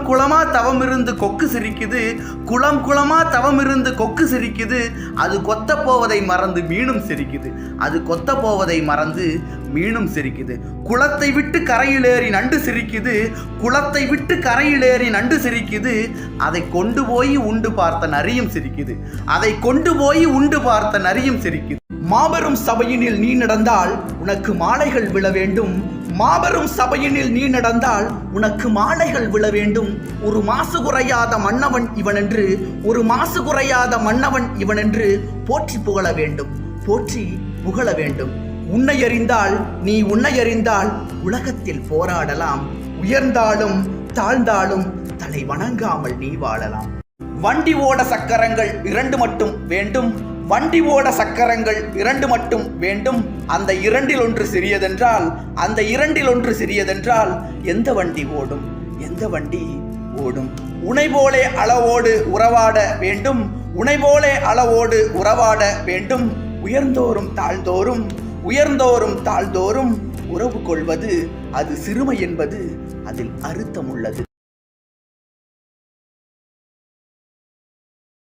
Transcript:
குளமா தவமிருந்து கொக்கு சிரிக்குது, குளம் குளமா தவமிருந்து கொக்கு சிரிக்குது. அது கொத்த போவதை மறந்து மீனும் சிரிக்குது, அது கொத்த போவதை மறந்து மீனும் சிரிக்குது. குளத்தை விட்டு கரையிலேறி நண்டு சிரிக்குது, குளத்தை விட்டு கரையிலேறி நண்டு சிரிக்குது. அதை கொண்டு போய் உண்டு பார்த்த நரியும் சிரிக்குது, அதை கொண்டு போய் உண்டு பார்த்த நரியும் சிரிக்குது. மாபெரும் சபையினில் நீ நடந்தால் உனக்கு மாலைகள் விழ வேண்டும், மாபெரும் சபையினில் நீ நடந்தால் உனக்கு மாலைகள் விழ வேண்டும். ஒரு மாசு குறையாத மன்னவன் இவனென்று, ஒரு மாசு குறையாத மன்னவன் இவனென்று போற்றி புகழ வேண்டும், போற்றி புகழ வேண்டும். உன்னை அறிந்தால் நீ உன்னை அறிந்தால் உலகத்தில் போராடலாம், உயர்ந்தாலும் தாழ்ந்தாலும் தலை வணங்காமல் நீ வாழலாம். வண்டி ஓட சக்கரங்கள் 2 மட்டும் வேண்டும், வண்டி ஓட சக்கரங்கள் 2 மட்டும் வேண்டும். அந்த 2இல் ஒன்று சிறியதென்றால், அந்த 2இல் ஒன்று சிறியதென்றால் எந்த வண்டி ஓடும், எந்த வண்டி ஓடும்? உனை போலே அளவோடு உறவாட வேண்டும், உனை போலே அளவோடு உறவாட வேண்டும். உயர்ந்தோறும் தாழ்ந்தோறும், உயர்ந்தோறும் தாழ்ந்தோறும் உறவு கொள்வது அது சிறுமை என்பது அதில் அர்த்தம் உள்ளது.